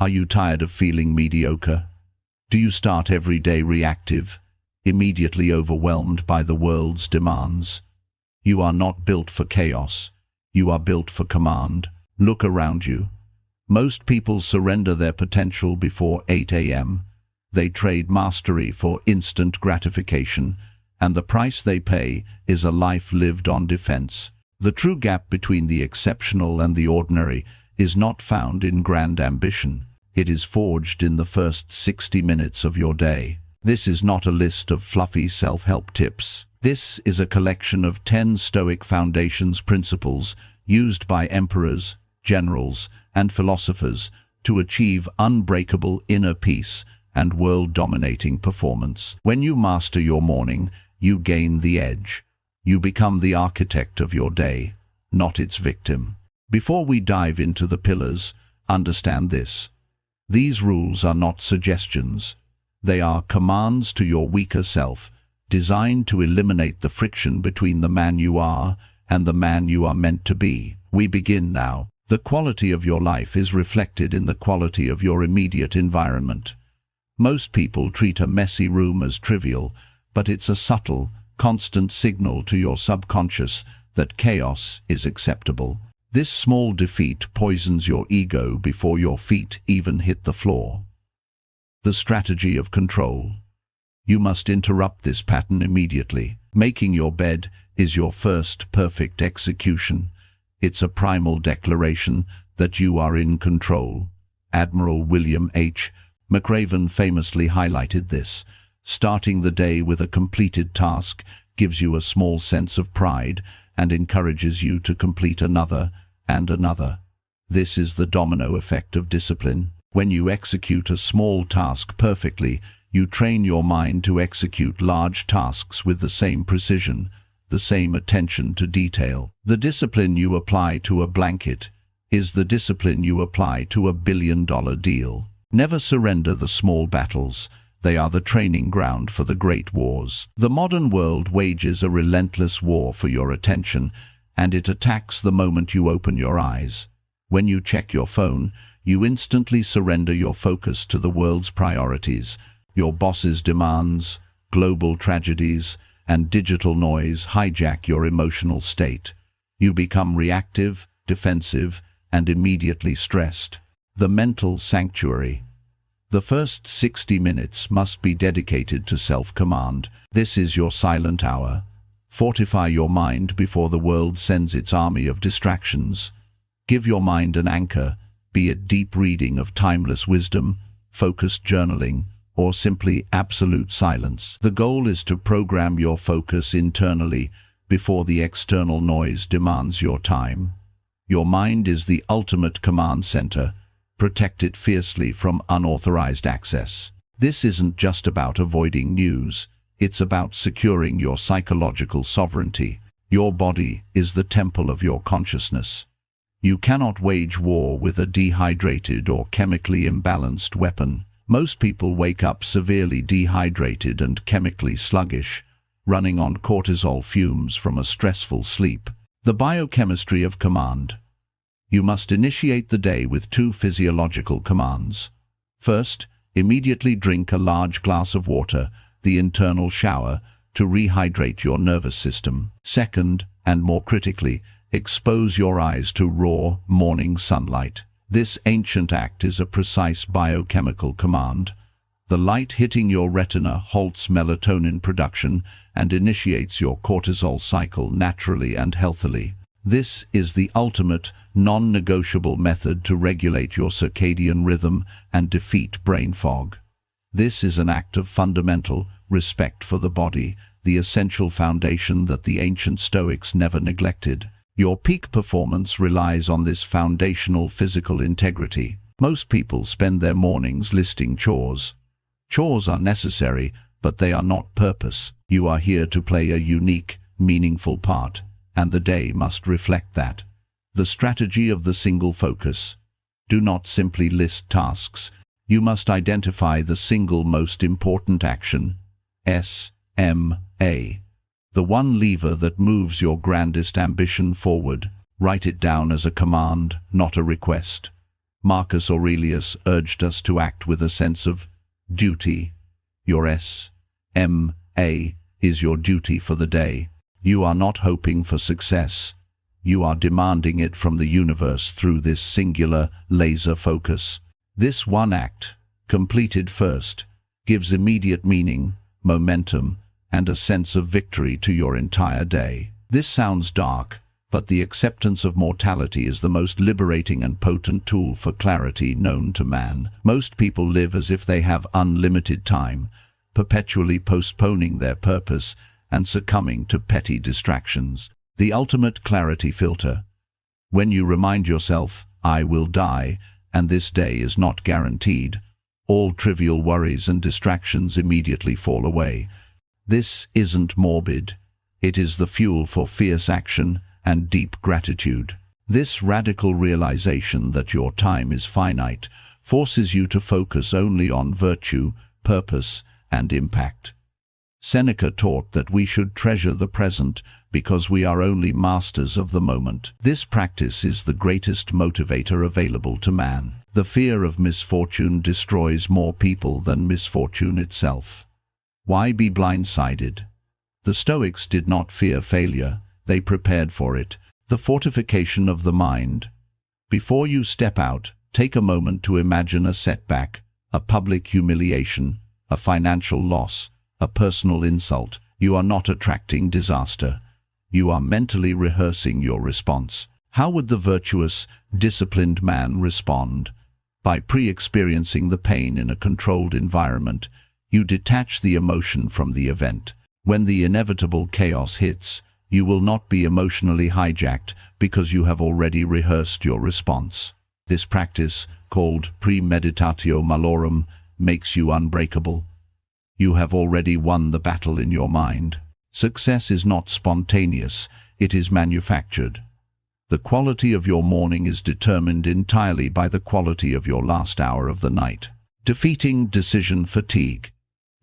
Are you tired of feeling mediocre? Do you start every day reactive, immediately overwhelmed by the world's demands? You are not built for chaos. You are built for command. Look around you. Most people surrender their potential before 8 a.m. They trade mastery for instant gratification, and the price they pay is a life lived on defense. The true gap between the exceptional and the ordinary is not found in grand ambition. It is forged in the first 60 minutes of your day. This is not a list of fluffy self-help tips. This is a collection of 10 Stoic foundations principles used by emperors, generals, and philosophers to achieve unbreakable inner peace and world-dominating performance. When you master your morning, you gain the edge. You become the architect of your day, not its victim. Before we dive into the pillars, understand this. These rules are not suggestions. They are commands to your weaker self, designed to eliminate the friction between the man you are and the man you are meant to be. We begin now. The quality of your life is reflected in the quality of your immediate environment. Most people treat a messy room as trivial, but it's a subtle, constant signal to your subconscious that chaos is acceptable. This small defeat poisons your ego before your feet even hit the floor. The strategy of control. You must interrupt this pattern immediately. Making your bed is your first perfect execution. It's a primal declaration that you are in control. Admiral William H. McRaven famously highlighted this. Starting the day with a completed task gives you a small sense of pride and encourages you to complete another and another. This is the domino effect of discipline. When you execute a small task perfectly, you train your mind to execute large tasks with the same precision, the same attention to detail. The discipline you apply to a blanket is the discipline you apply to a billion-dollar deal. Never surrender the small battles. They are the training ground for the great wars. The modern world wages a relentless war for your attention, and it attacks the moment you open your eyes. When you check your phone, you instantly surrender your focus to the world's priorities. Your boss's demands, global tragedies, and digital noise hijack your emotional state. You become reactive, defensive, and immediately stressed. The mental sanctuary. The first 60 minutes must be dedicated to self-command. This is your silent hour. Fortify your mind before the world sends its army of distractions. Give your mind an anchor, be it deep reading of timeless wisdom, focused journaling, or simply absolute silence. The goal is to program your focus internally before the external noise demands your time. Your mind is the ultimate command center. Protect it fiercely from unauthorized access. This isn't just about avoiding news. It's about securing your psychological sovereignty. Your body is the temple of your consciousness. You cannot wage war with a dehydrated or chemically imbalanced weapon. Most people wake up severely dehydrated and chemically sluggish, running on cortisol fumes from a stressful sleep. The biochemistry of command. You must initiate the day with 2 physiological commands. First, immediately drink a large glass of water, the internal shower, to rehydrate your nervous system. Second, and more critically, expose your eyes to raw morning sunlight. This ancient act is a precise biochemical command. The light hitting your retina halts melatonin production and initiates your cortisol cycle naturally and healthily. This is the ultimate, non-negotiable method to regulate your circadian rhythm and defeat brain fog. This is an act of fundamental respect for the body, the essential foundation that the ancient Stoics never neglected. Your peak performance relies on this foundational physical integrity. Most people spend their mornings listing chores. Chores are necessary, but they are not purpose. You are here to play a unique, meaningful part, and the day must reflect that. The strategy of the single focus. Do not simply list tasks. You must identify the single most important action, SMA. The one lever that moves your grandest ambition forward. Write it down as a command, not a request. Marcus Aurelius urged us to act with a sense of duty. Your S.M.A. is your duty for the day. You are not hoping for success. You are demanding it from the universe through this singular laser focus. This one act, completed first, gives immediate meaning, momentum, and a sense of victory to your entire day. This sounds dark, but the acceptance of mortality is the most liberating and potent tool for clarity known to man. Most people live as if they have unlimited time, perpetually postponing their purpose and succumbing to petty distractions. The ultimate clarity filter. When you remind yourself, I will die, and this day is not guaranteed, all trivial worries and distractions immediately fall away. This isn't morbid. It is the fuel for fierce action and deep gratitude. This radical realization that your time is finite forces you to focus only on virtue, purpose, and impact. Seneca taught that we should treasure the present because we are only masters of the moment. This practice is the greatest motivator available to man. The fear of misfortune destroys more people than misfortune itself. Why be blindsided? The Stoics did not fear failure, they prepared for it. The fortification of the mind. Before you step out, take a moment to imagine a setback, a public humiliation, a financial loss, a personal insult. You are not attracting disaster. You are mentally rehearsing your response. How would the virtuous, disciplined man respond? By pre-experiencing the pain in a controlled environment, you detach the emotion from the event. When the inevitable chaos hits, you will not be emotionally hijacked because you have already rehearsed your response. This practice, called premeditatio malorum, makes you unbreakable. You have already won the battle in your mind. Success is not spontaneous, it is manufactured. The quality of your morning is determined entirely by the quality of your last hour of the night. Defeating decision fatigue.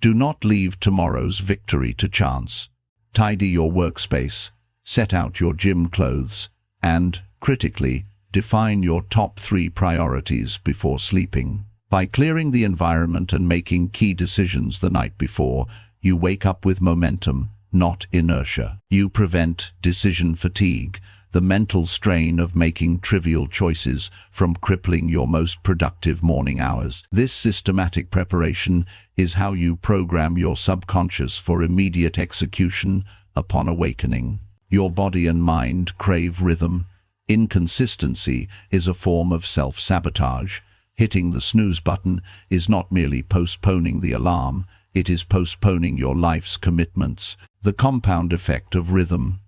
Do not leave tomorrow's victory to chance. Tidy your workspace, set out your gym clothes, and, critically, define your top 3 priorities before sleeping. By clearing the environment and making key decisions the night before, you wake up with momentum, not inertia. You prevent decision fatigue, the mental strain of making trivial choices, from crippling your most productive morning hours. This systematic preparation is how you program your subconscious for immediate execution upon awakening. Your body and mind crave rhythm. Inconsistency is a form of self-sabotage. Hitting the snooze button is not merely postponing the alarm, it is postponing your life's commitments. The compound effect of rhythm.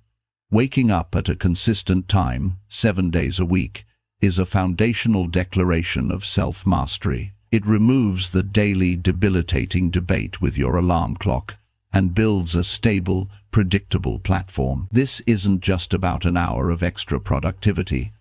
Waking up at a consistent time, 7 days a week, is a foundational declaration of self-mastery. It removes the daily debilitating debate with your alarm clock and builds a stable, predictable platform. This isn't just about an hour of extra productivity.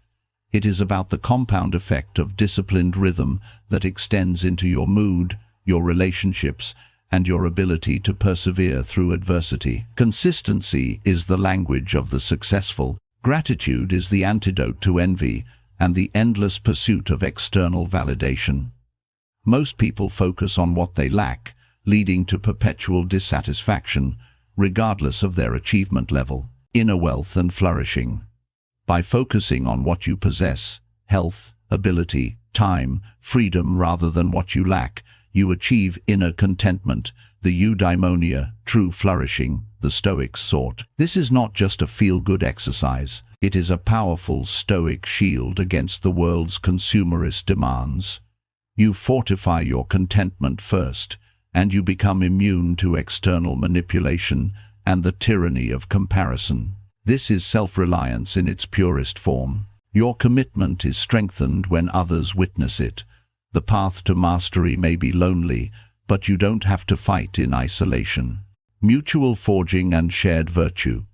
It is about the compound effect of disciplined rhythm that extends into your mood, your relationships, and your ability to persevere through adversity. Consistency is the language of the successful. Gratitude is the antidote to envy and the endless pursuit of external validation. Most people focus on what they lack, leading to perpetual dissatisfaction, regardless of their achievement level. Inner wealth and flourishing. By focusing on what you possess, health, ability, time, freedom rather than what you lack, you achieve inner contentment, the eudaimonia, true flourishing, the Stoics sought. This is not just a feel-good exercise, it is a powerful Stoic shield against the world's consumerist demands. You fortify your contentment first, and you become immune to external manipulation and the tyranny of comparison. This is self-reliance in its purest form. Your commitment is strengthened when others witness it. The path to mastery may be lonely, but you don't have to fight in isolation. Mutual forging and shared virtue.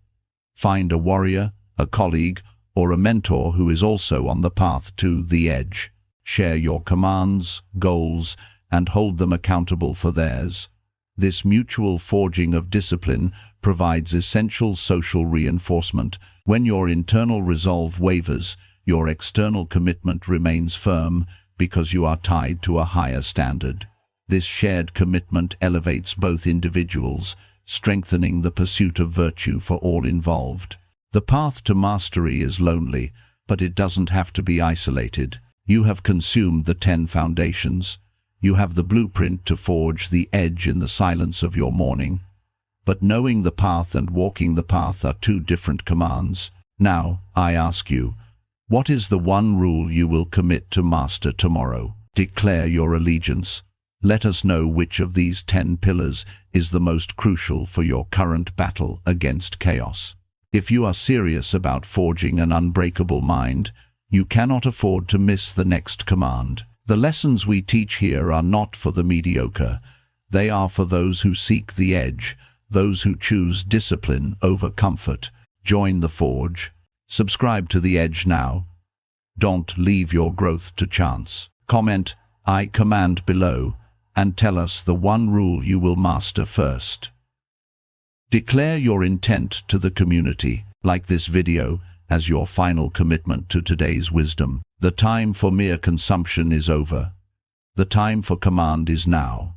Find a warrior, a colleague, or a mentor who is also on the path to the edge. Share your commands, goals, and hold them accountable for theirs. This mutual forging of discipline provides essential social reinforcement. When your internal resolve wavers, your external commitment remains firm, because you are tied to a higher standard. This shared commitment elevates both individuals, strengthening the pursuit of virtue for all involved. The path to mastery is lonely, but it doesn't have to be isolated. You have consumed the 10 foundations. You have the blueprint to forge the edge in the silence of your morning. But knowing the path and walking the path are two different commands. Now, I ask you, what is the one rule you will commit to master tomorrow? Declare your allegiance. Let us know which of these 10 pillars is the most crucial for your current battle against chaos. If you are serious about forging an unbreakable mind, you cannot afford to miss the next command. The lessons we teach here are not for the mediocre. They are for those who seek the edge, those who choose discipline over comfort. Join the forge. Subscribe to The Edge now. Don't leave your growth to chance. Comment, "I command" below, and tell us the one rule you will master first. Declare your intent to the community. Like this video as your final commitment to today's wisdom. The time for mere consumption is over. The time for command is now.